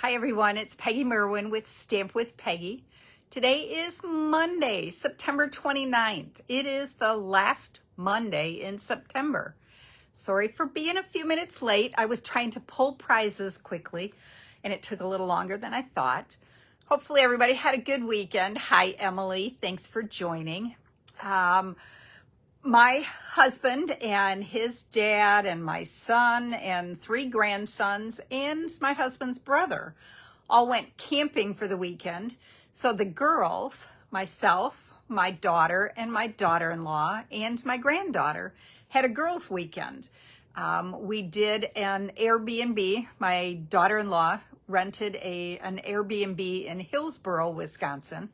Hi everyone, it's Peggy Merwin with Stamp with Peggy. Today is Monday, September 29th. It is the last Monday in September. Sorry for being a few minutes late. I was trying to pull prizes quickly and it took a little longer than I thought. Hopefully everybody had a good weekend. Hi Emily, thanks for joining. My husband and his dad and my son and 3 grandsons and my husband's brother all went camping for the weekend. So the girls, myself, my daughter and my daughter-in-law and my granddaughter had a girls' weekend. We did an Airbnb. My daughter-in-law rented an Airbnb in Hillsboro, Wisconsin.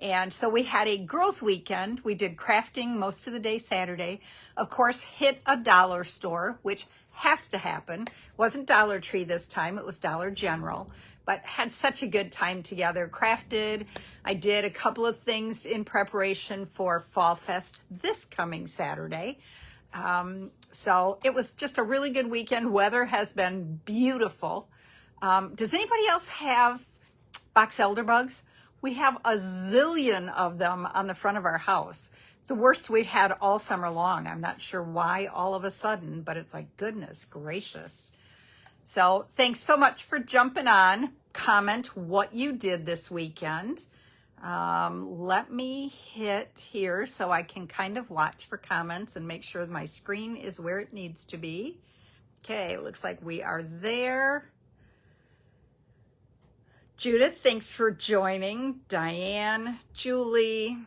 And so we had a girls' weekend. We did crafting most of the day Saturday. Of course, hit a dollar store, which has to happen. Wasn't Dollar Tree this time, it was Dollar General. But had such a good time together. Crafted. I did a couple of things in preparation for Fall Fest this coming Saturday. So it was just a really good weekend. Weather has been beautiful. Does anybody else have box elderbugs? We have a zillion of them on the front of our house. It's the worst we've had all summer long. I'm not sure why all of a sudden, but it's like, goodness gracious. So thanks so much for jumping on. Comment what you did this weekend. Let me hit here so I can kind of watch for comments and make sure my screen is where it needs to be. Okay, looks like we are there. Judith, thanks for joining. Diane, Julie,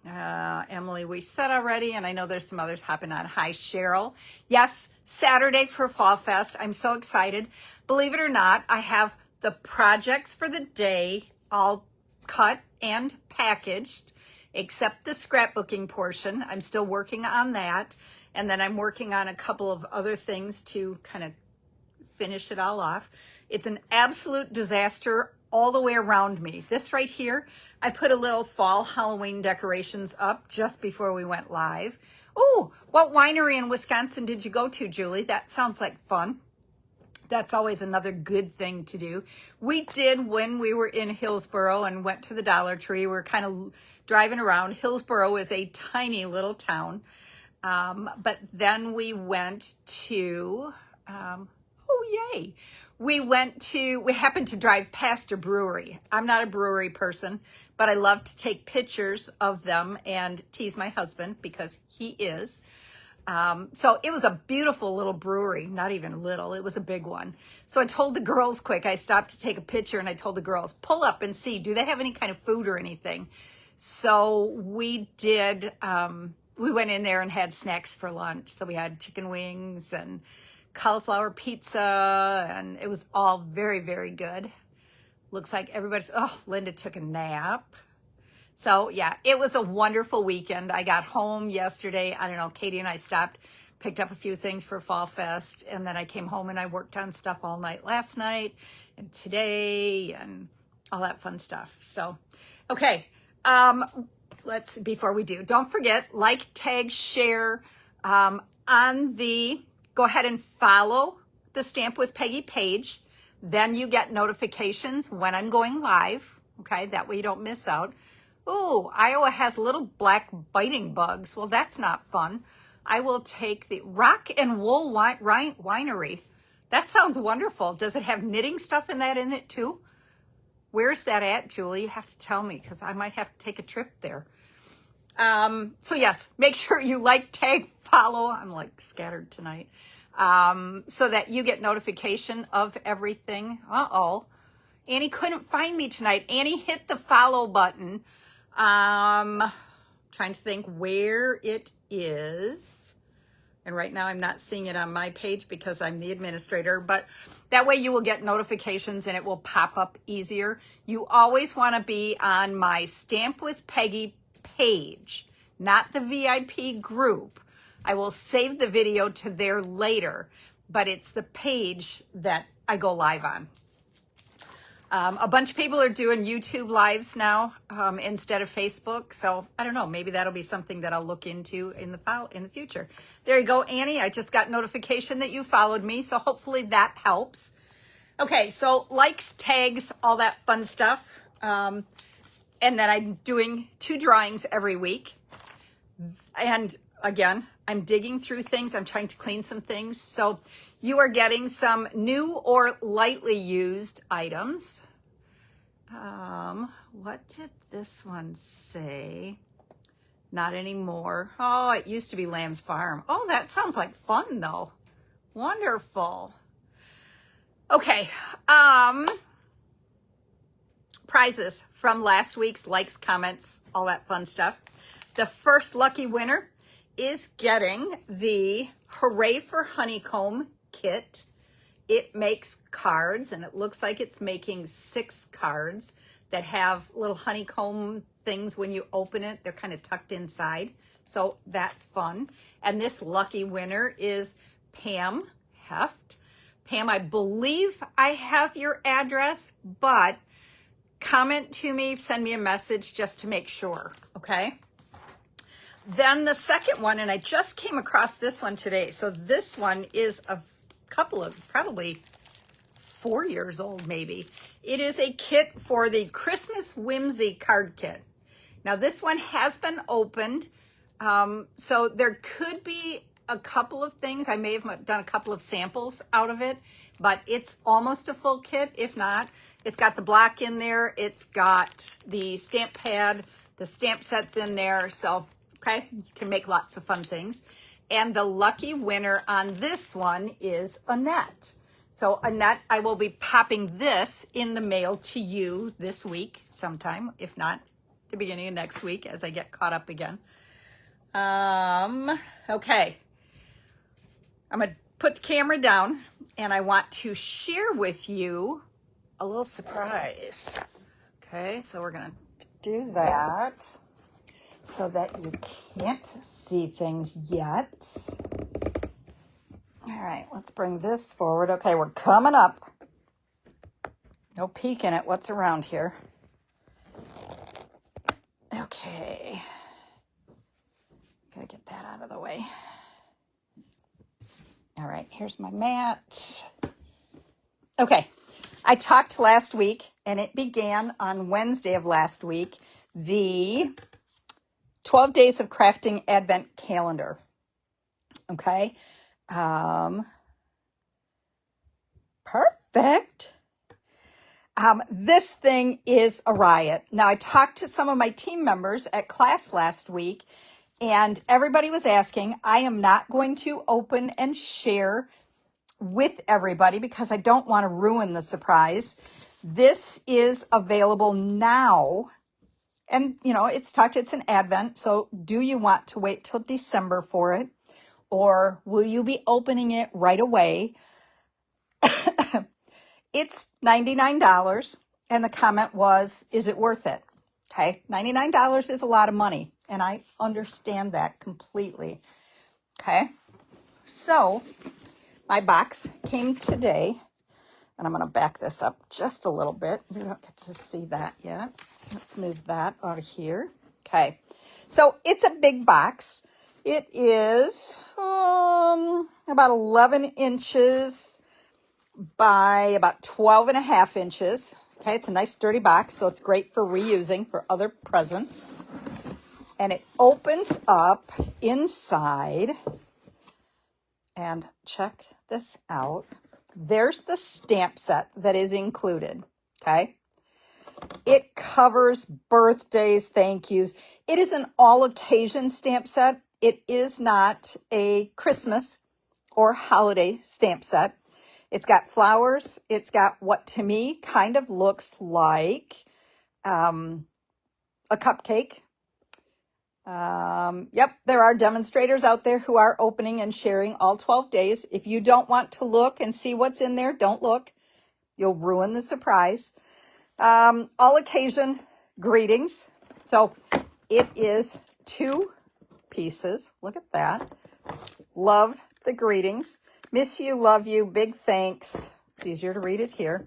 Emily, we said already, and I know there's some others hopping on. Hi, Cheryl. Yes, Saturday for Fall Fest. I'm so excited. Believe it or not, I have the projects for the day all cut and packaged, except the scrapbooking portion. I'm still working on that. And then I'm working on a couple of other things to kind of finish it all off. It's an absolute disaster all the way around me. This right here, I put a little fall Halloween decorations up just before we went live. Ooh, what winery in Wisconsin did you go to, Julie? That sounds like fun. That's always another good thing to do. We did when we were in Hillsboro and went to the Dollar Tree. We're kind of driving around. Hillsboro is a tiny little town. But then we went to, oh yay. We happened to drive past a brewery. I'm not a brewery person, but I love to take pictures of them and tease my husband because he is. So it was a beautiful little brewery, not even little, it was a big one. So I told the girls quick, I stopped to take a picture and I told the girls, pull up and see, do they have any kind of food or anything? So we did, we went in there and had snacks for lunch. So we had chicken wings and cauliflower pizza, and it was all very, very good. Looks like everybody's, oh, Linda took a nap. So yeah, it was a wonderful weekend. I got home yesterday. I don't know, Katie and I stopped, picked up a few things for Fall Fest, and then I came home and I worked on stuff all night last night and today and all that fun stuff. So, okay, before we do, don't forget, like, tag, share, go ahead and follow the Stamp with Peggy page. Then you get notifications when I'm going live. Okay, that way you don't miss out. Ooh, Iowa has little black biting bugs. Well, that's not fun. I will take the Rock and Wool Winery. That sounds wonderful. Does it have knitting stuff in it too? Where's that at, Julie? You have to tell me because I might have to take a trip there. So yes, make sure you like, tag, follow. I'm like scattered tonight. So that you get notification of everything. Uh-oh. Annie couldn't find me tonight. Annie hit the follow button. Trying to think where it is. And right now I'm not seeing it on my page because I'm the administrator, but that way you will get notifications and it will pop up easier. You always want to be on my Stamp with Peggy page, not the VIP group. I will save the video to there later, but it's the page that I go live on. A bunch of people are doing YouTube lives now instead of Facebook. So I don't know, maybe that'll be something that I'll look into in the future. There you go, Annie. I just got notification that you followed me. So hopefully that helps. Okay, so likes, tags, all that fun stuff. And then I'm doing 2 drawings every week. And again, I'm digging through things. I'm trying to clean some things. So you are getting some new or lightly used items. What did this one say? Not anymore. Oh, it used to be Lamb's Farm. Oh, that sounds like fun though. Wonderful. Okay. Prizes from last week's likes, comments, all that fun stuff. The first lucky winner is getting the Hooray for Honeycomb kit. It makes cards, and it looks like it's making 6 cards that have little honeycomb things when you open it. They're kind of tucked inside, so that's fun. And this lucky winner is Pam Heft. Pam, I believe I have your address, but comment to me, send me a message just to make sure, okay? Then the second one, and I just came across this one today. So this one is a couple of, probably 4 years old maybe. It is a kit for the Christmas Whimsy card kit. Now this one has been opened, so there could be a couple of things. I may have done a couple of samples out of it, but it's almost a full kit. If not, it's got the block in there. It's got the stamp pad, the stamp sets in there. So, okay, you can make lots of fun things. And the lucky winner on this one is Annette. So Annette, I will be popping this in the mail to you this week sometime, if not the beginning of next week as I get caught up again. Okay. I'm going to put the camera down and I want to share with you a little surprise. Okay, so we're going to do that so that you can't see things yet. All right, let's bring this forward. Okay, we're coming up. No peeking at what's around here. Okay. Gotta get that out of the way. All right, here's my mat. Okay, I talked last week, and it began on Wednesday of last week, the 12 Days of Crafting Advent Calendar. Okay. Perfect. This thing is a riot. Now, I talked to some of my team members at class last week, and everybody was asking. I am not going to open and share with everybody because I don't want to ruin the surprise. This is available now. And, you know, it's an Advent. So do you want to wait till December for it? Or will you be opening it right away? It's $99. And the comment was, is it worth it? Okay, $99 is a lot of money. And I understand that completely. Okay, so my box came today. And I'm going to back this up just a little bit. You don't get to see that yet. Let's move that out of here. Okay, so it's a big box. It is about 11 inches by about 12 and a half inches. Okay, it's a nice sturdy box, so it's great for reusing for other presents. And it opens up inside. And check this out. There's the stamp set that is included. Okay. It covers birthdays, thank yous. It is an all occasion stamp set. It is not a Christmas or holiday stamp set. It's got flowers. It's got what to me kind of looks like a cupcake. Yep, there are demonstrators out there who are opening and sharing all 12 days. If you don't want to look and see what's in there, don't look. You'll ruin the surprise. All occasion greetings. So it is 2 pieces. Look at that. Love the greetings. Miss you, love you, big thanks. It's easier to read it here.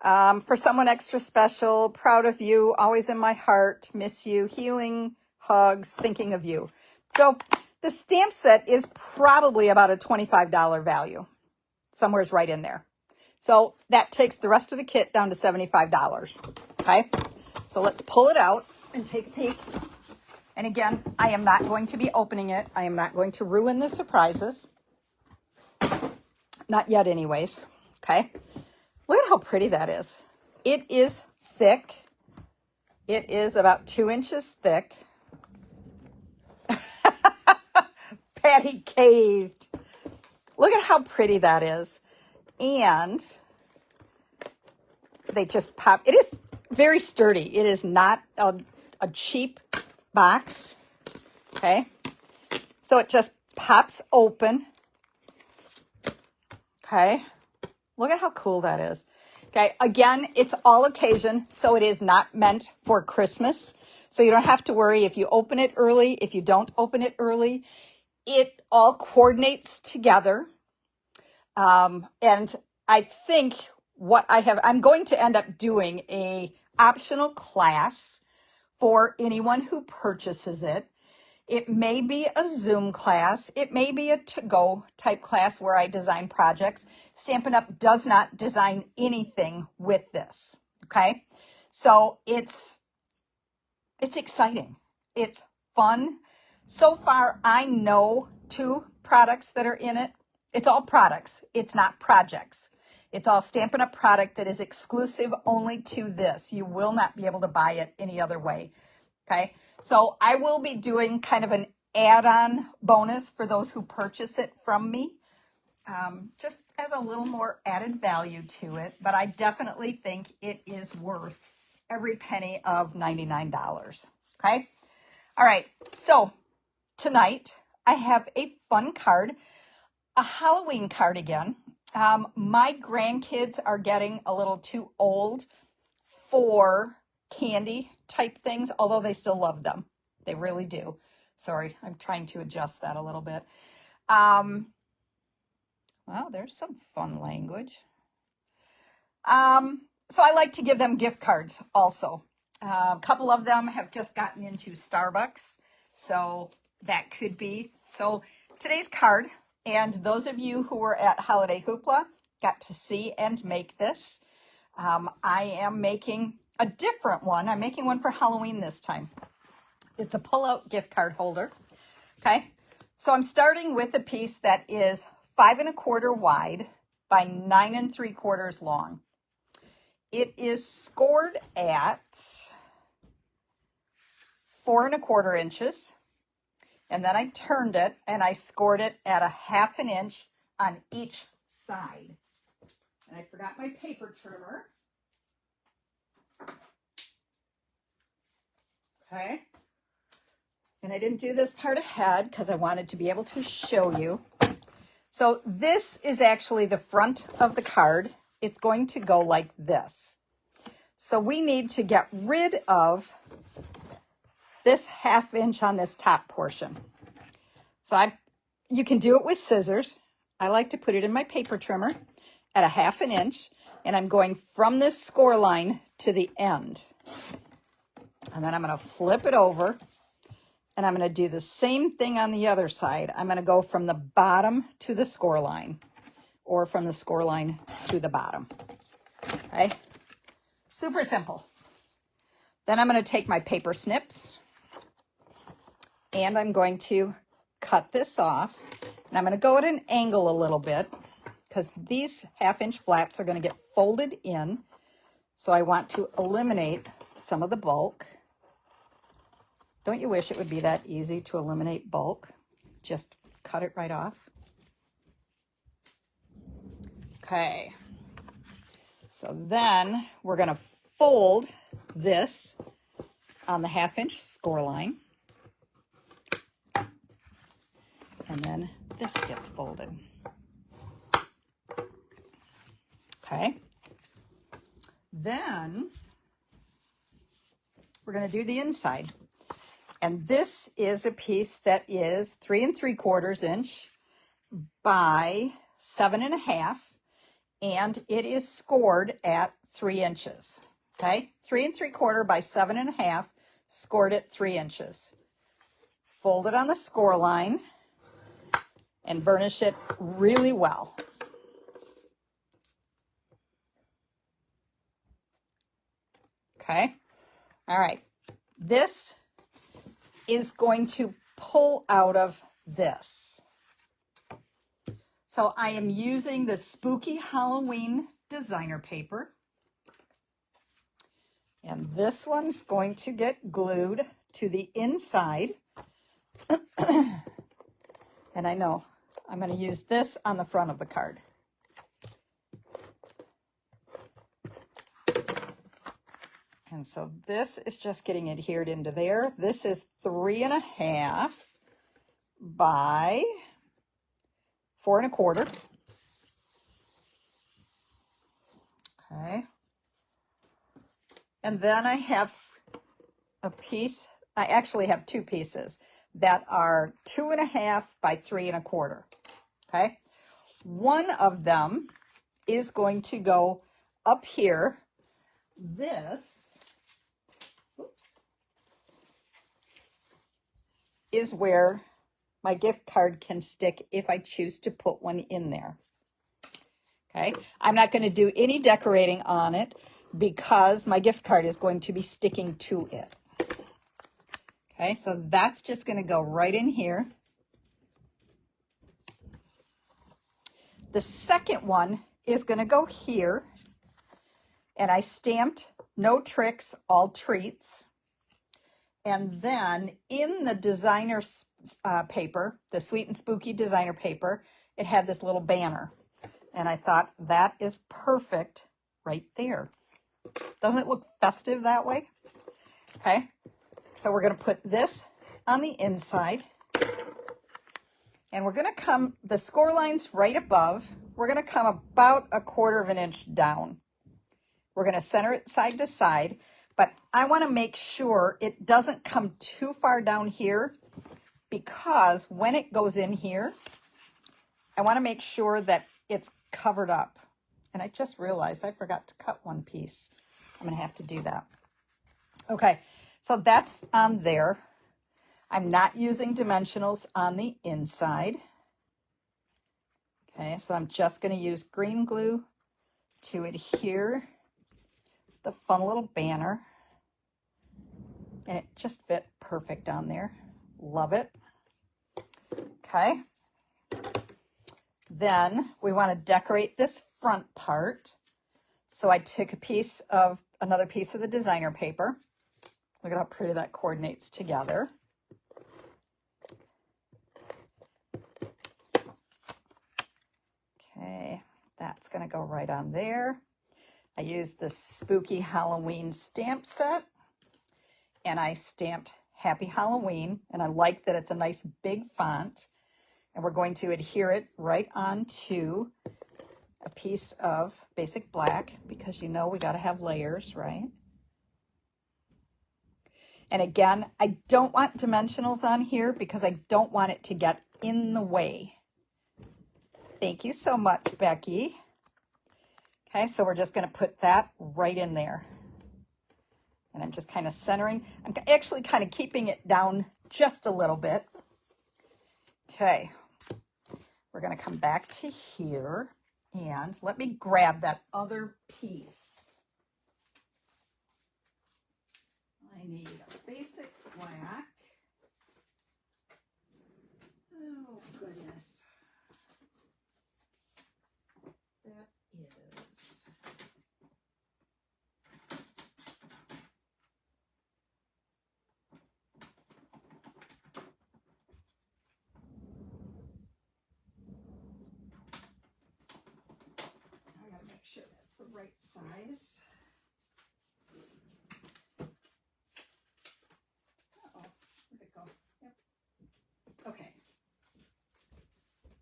For someone extra special, proud of you, always in my heart, miss you, healing, hugs, thinking of you. So the stamp set is probably about a $25 value. Somewhere's right in there. So that takes the rest of the kit down to $75. Okay, so let's pull it out and take a peek. And again, I am not going to be opening it. I am not going to ruin the surprises. Not yet anyways. Okay, look at how pretty that is. It is thick. It is about 2 inches thick. Patty caved. Look at how pretty that is. And they just pop. It is very sturdy. It is not a cheap box. Okay. So it just pops open. Okay. Look at how cool that is. Okay. Again, it's all occasion. So it is not meant for Christmas. So you don't have to worry if you open it early, if you don't open it early. It all coordinates together. And I think I'm going to end up doing a optional class for anyone who purchases it. It may be a Zoom class. It may be a to-go type class where I design projects. Stampin' Up! Does not design anything with this. Okay. So it's exciting. It's fun. So far, I know 2 products that are in it. It's all products. It's not projects. It's all Stampin' Up! Product that is exclusive only to this. You will not be able to buy it any other way. Okay. So I will be doing kind of an add-on bonus for those who purchase it from me. Just as a little more added value to it. But I definitely think it is worth every penny of $99. Okay. All right. So tonight I have a fun card, a Halloween card again. My grandkids are getting a little too old for candy type things, although they still love them. They really do. Sorry, I'm trying to adjust that a little bit. Well, there's some fun language. So I like to give them gift cards also. A couple of them have just gotten into Starbucks, so that could be. So today's card, and those of you who were at Holiday Hoopla got to see and make this. I am making a different one. I'm making one for Halloween this time. It's a pull-out gift card holder. Okay, so I'm starting with a piece that is 5 1/4 wide by 9 3/4 long. It is scored at 4 1/4 inches. And then I turned it and I scored it at 1/2 inch on each side. And I forgot my paper trimmer. Okay. And I didn't do this part ahead because I wanted to be able to show you. So this is actually the front of the card. It's going to go like this. So we need to get rid of this 1/2 inch on this top portion. So you can do it with scissors. I like to put it in my paper trimmer at 1/2 inch, and I'm going from this score line to the end. And then I'm going to flip it over, and I'm going to do the same thing on the other side. I'm going to go from the bottom to the score line, or from the score line to the bottom. Okay? Super simple. Then I'm going to take my paper snips, and I'm going to cut this off. And I'm going to go at an angle a little bit because these 1/2 inch flaps are going to get folded in. So I want to eliminate some of the bulk. Don't you wish it would be that easy to eliminate bulk? Just cut it right off. Okay. So then we're going to fold this on the 1/2 inch score line. And then this gets folded. Okay. Then we're going to do the inside. And this is a piece that is 3 3/4 inch by 7 1/2. And it is scored at 3 inches. Okay. 3 3/4 by 7 1/2, scored at 3 inches. Fold it on the score line and burnish it really well. Okay. All right. This is going to pull out of this. So I am using the Spooky Halloween designer paper. And this one's going to get glued to the inside. And I know I'm going to use this on the front of the card. And so this is just getting adhered into there. This is 3.5 by 4.25. Okay. And then I have a piece, I actually have two pieces that are 2.5 by 3.25. Okay. One of them is going to go up here. This, oops, is where my gift card can stick if I choose to put one in there. Okay, I'm not going to do any decorating on it because my gift card is going to be sticking to it. Okay, so that's just going to go right in here. The second one is going to go here. And I stamped no tricks, all treats. And then in the designer paper, the Sweet and Spooky designer paper, it had this little banner. And I thought that is perfect right there. Doesn't it look festive that way? Okay, so we're going to put this on the inside. And we're going to come, the score line's right above. We're going to come about 1/4 inch down. We're going to center it side to side, but I want to make sure it doesn't come too far down here because when it goes in here, I want to make sure that it's covered up. And I just realized I forgot to cut one piece. I'm going to have to do that. Okay, so that's on there. I'm not using dimensionals on the inside. Okay, so I'm just going to use green glue to adhere the fun little banner, and it just fit perfect on there. Love it. Okay, then we want to decorate this front part, so I took another piece of the designer paper. Look at how pretty that coordinates together. Okay, that's going to go right on there. I used the Spooky Halloween stamp set, and I stamped Happy Halloween, and I like that it's a nice big font, and we're going to adhere it right onto a piece of basic black because you know we got to have layers, right? And again, I don't want dimensionals on here because I don't want it to get in the way. Thank you so much, Becky. Okay, so we're just going to put that right in there. And I'm just kind of centering. I'm actually kind of keeping it down just a little bit. Okay, we're going to come back to here. And let me grab that other piece. I need a basic black. Oh, goodness. That is... I gotta make sure that's the right size. Uh-oh, where'd it go? Yep. Okay.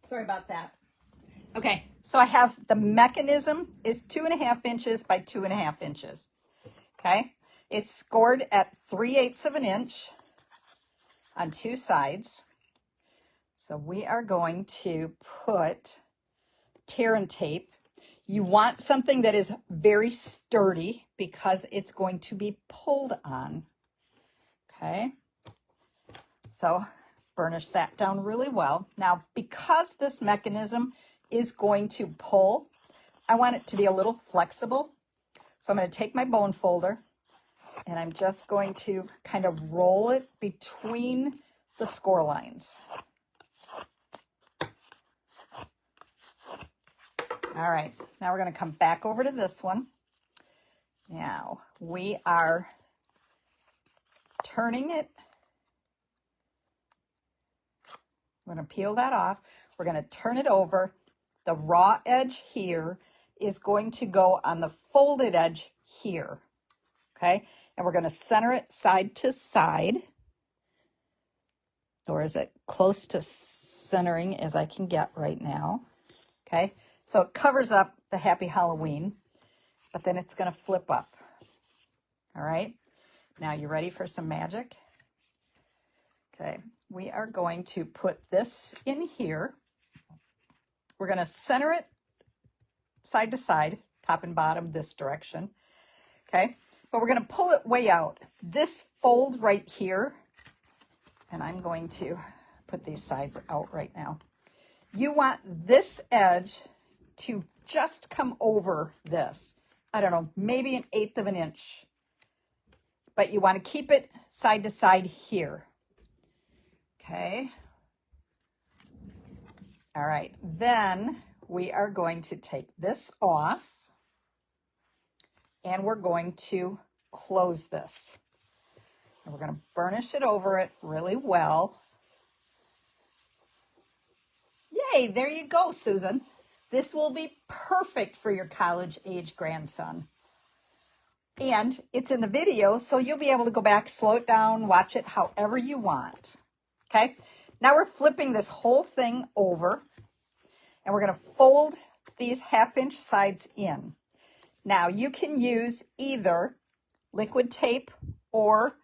Sorry about that. Okay, so I have the mechanism is 2.5 inches by 2.5 inches. Okay, it's scored at 3/8 of an inch on two sides. So we are going to put tear and tape. You want something that is very sturdy because it's going to be pulled on. Okay, so burnish that down really well. Now, because this mechanism is going to pull, I want it to be a little flexible. So I'm going to take my bone folder. And I'm just going to kind of roll it between the score lines. All right, now we're going to come back over to this one. Now we are turning it. I'm going to peel that off. We're going to turn it over. The raw edge here is going to go on the folded edge here. Okay, and we're going to center it side to side, or is it close to centering as I can get right now? Okay, so it covers up the Happy Halloween, but then it's going to flip up. All right, now you ready for some magic? Okay, we are going to put this in here. We're going to center it side to side, top and bottom, this direction. Okay, but we're going to pull it way out. This fold right here, and I'm going to put these sides out right now. You want this edge to just come over this. I don't know, maybe 1/8 of an inch. But you want to keep it side to side here. Okay. All right, then we are going to take this off and we're going to close this. And we're going to burnish it over it really well. Yay, there you go, Susan. This will be perfect for your college age grandson. And it's in the video, so you'll be able to go back, slow it down, watch it however you want. Okay, now we're flipping this whole thing over and we're going to fold these 1/2 inch sides in. Now you can use either liquid tape or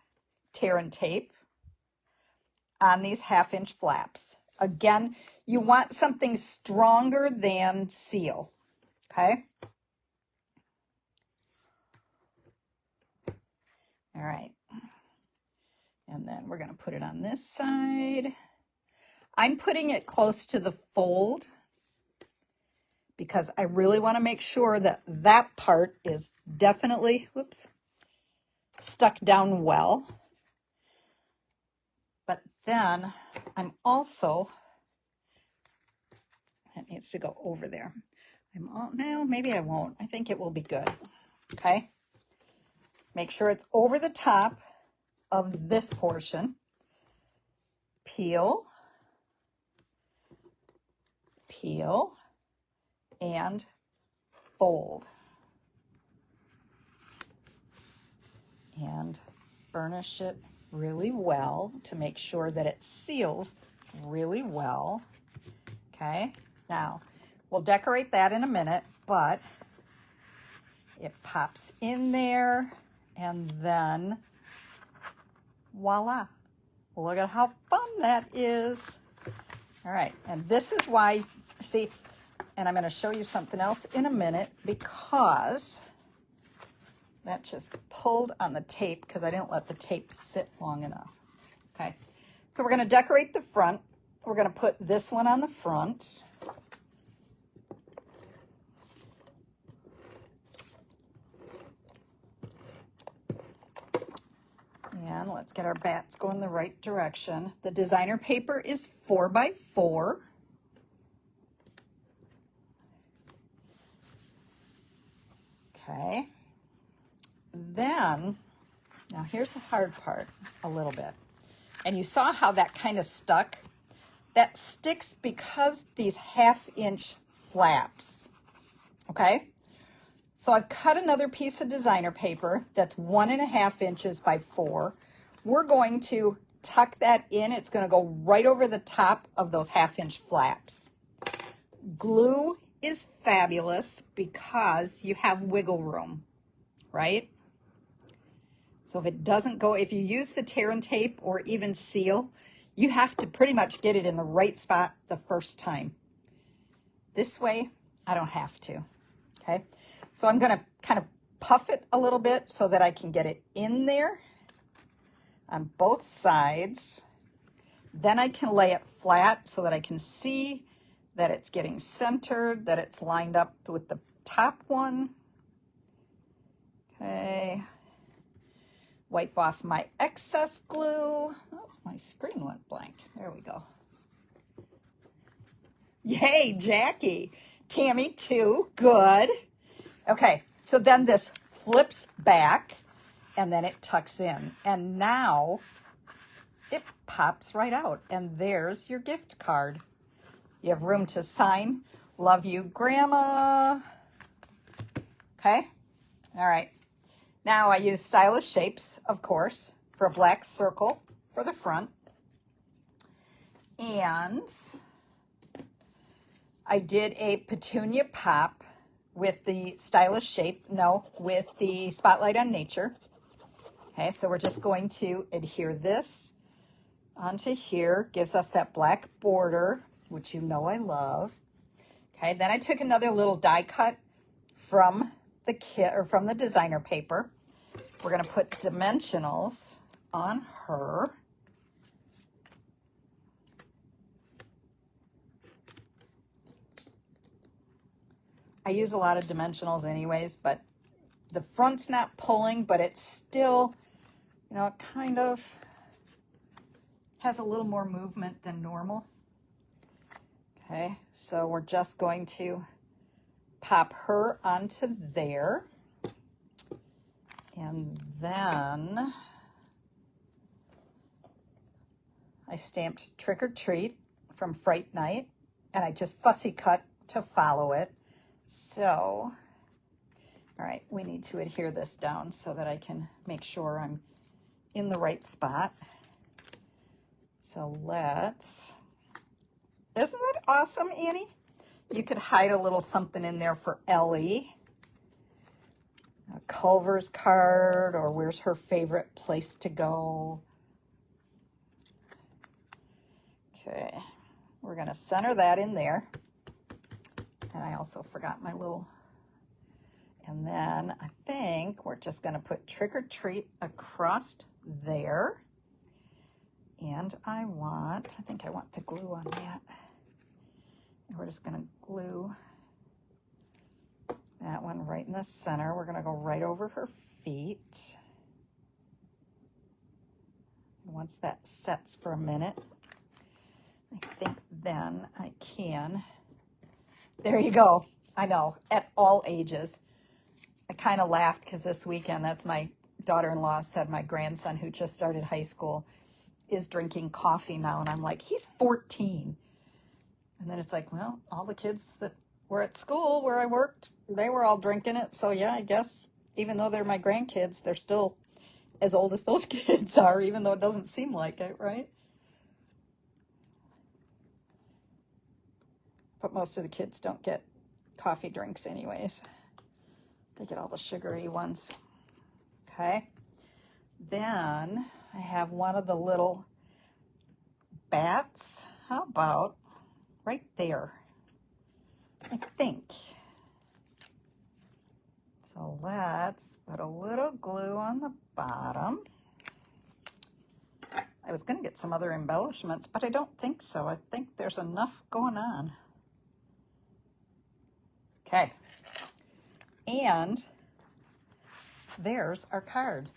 tear and tape on these 1/2 inch flaps. Again, you want something stronger than seal. Okay. All right. And then we're going to put it on this side. I'm putting it close to the fold because I really want to make sure that that part is definitely, whoops, stuck down well. But then I'm also, that needs to go over there. No, maybe I won't. I think it will be good. Okay. Make sure it's over the top of this portion. Peel, peel, and fold. And burnish it really well to make sure that it seals really well. Okay, now we'll decorate that in a minute, but it pops in there and then voila. Look at how fun that is. All right, and this is why, see, and I'm going to show you something else in a minute because that just pulled on the tape because I didn't let the tape sit long enough. Okay, so we're going to decorate the front. We're going to put this one on the front. And let's get our bats going the right direction. The designer paper is 4x4. Okay. Then, now here's the hard part a little bit. And you saw how that kind of stuck? That sticks because these 1/2 inch flaps. Okay? So I've cut another piece of designer paper that's 1.5 inches by 4. We're going to tuck that in. It's going to go right over the top of those 1/2 inch flaps. Glue is fabulous because you have wiggle room, right? So if it doesn't go, if you use the tear and tape or even seal, you have to pretty much get it in the right spot the first time. This way, I don't have to, okay? So I'm going to kind of puff it a little bit so that I can get it in there on both sides. Then I can lay it flat so that I can see that it's getting centered, that it's lined up with the top one. Okay. wipe off my excess glue. Oh, my screen went blank. There we go. Yay, Jackie. Tammy too, good. Okay, so then this flips back and then it tucks in. And now it pops right out. And there's your gift card. You have room to sign. Love you, Grandma. Okay, all right. Now I use Stylish Shapes, of course, for a black circle for the front. And I did a petunia pop with the Stylish Shape, with the Spotlight on Nature. Okay, so we're just going to adhere this onto here. Gives us that black border, which you know I love. Okay, then I took another little die cut from the kit or from the designer paper. We're going to put dimensionals on her. I use a lot of dimensionals anyways, but the front's not pulling, but it's still, it kind of has a little more movement than normal. Okay, so we're just going to pop her onto there. And then I stamped Trick or Treat from Fright Night, and I just fussy cut to follow it. So, all right, we need to adhere this down so that I can make sure I'm in the right spot. So isn't that awesome, Annie? You could hide a little something in there for Ellie. A Culver's card, or where's her favorite place to go. Okay, we're gonna center that in there. And I also forgot my little, and then I think we're just gonna put Trick or Treat across there. And I think I want the glue on that. And we're just gonna glue that one right in the center. We're gonna go right over her feet. And once that sets for a minute, I think then I can. There you go. I know, at all ages. I kind of laughed because this weekend, that's my daughter-in-law said my grandson who just started high school is drinking coffee now. And I'm like, he's 14. And then it's like, well, all the kids that were at school where I worked, they were all drinking it. So yeah, I guess even though they're my grandkids, they're still as old as those kids are, even though it doesn't seem like it, right? But most of the kids don't get coffee drinks anyways. They get all the sugary ones. Okay. Then I have one of the little bats. How about right there? I think. So let's put a little glue on the bottom. I was going to get some other embellishments, but I don't think so. I think there's enough going on. Okay. And there's our card.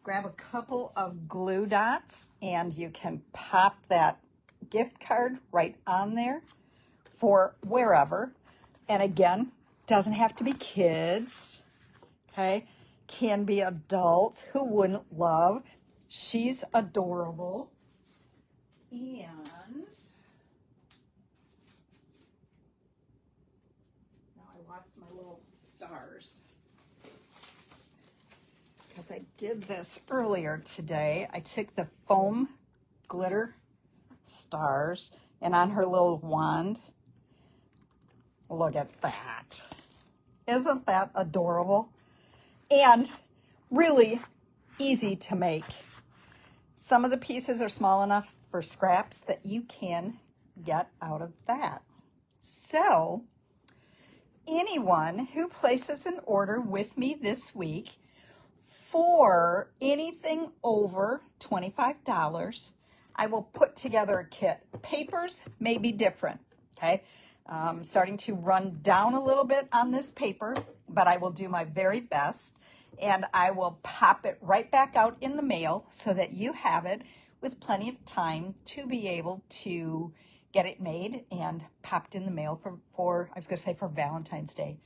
Grab a couple of glue dots and you can pop that gift card right on there for wherever. And again, doesn't have to be kids, okay? Can be adults. Who wouldn't love? She's adorable. And now I lost my little stars. Because I did this earlier today. I took the foam glitter stars and on her little wand, look at that. Isn't that adorable? And really easy to make. Some of the pieces are small enough for scraps that you can get out of that. So anyone who places an order with me this week for anything over $25, I will put together a kit. Papers may be different, okay? Starting to run down a little bit on this paper, but I will do my very best. and I will pop it right back out in the mail so that you have it with plenty of time to be able to get it made and popped in the mail for I was going to say for Valentine's Day,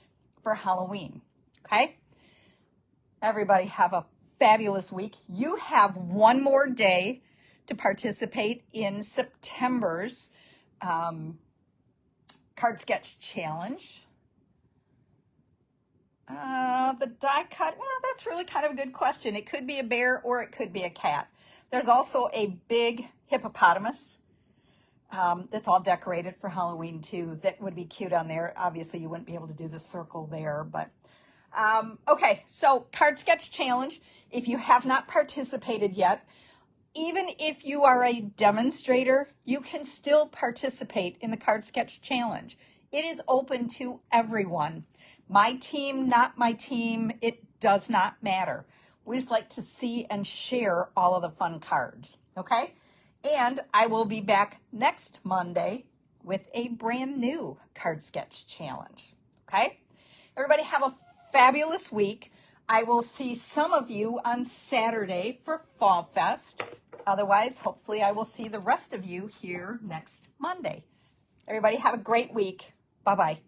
for Halloween. Okay? Everybody have a fabulous week. You have one more day to participate in September's card sketch challenge. The die cut, well, that's really kind of a good question. It could be a bear or it could be a cat. There's also a big hippopotamus that's all decorated for Halloween too. That would be cute on there. Obviously, you wouldn't be able to do the circle there, but okay, so card sketch challenge. If you have not participated yet, even if you are a demonstrator, you can still participate in the card sketch challenge. It is open to everyone. My team, not my team, it does not matter. We just like to see and share all of the fun cards, okay? And I will be back next Monday with a brand new card sketch challenge, okay? Everybody have a fabulous week. I will see some of you on Saturday for Fall Fest. Otherwise, hopefully I will see the rest of you here next Monday. Everybody have a great week. Bye-bye.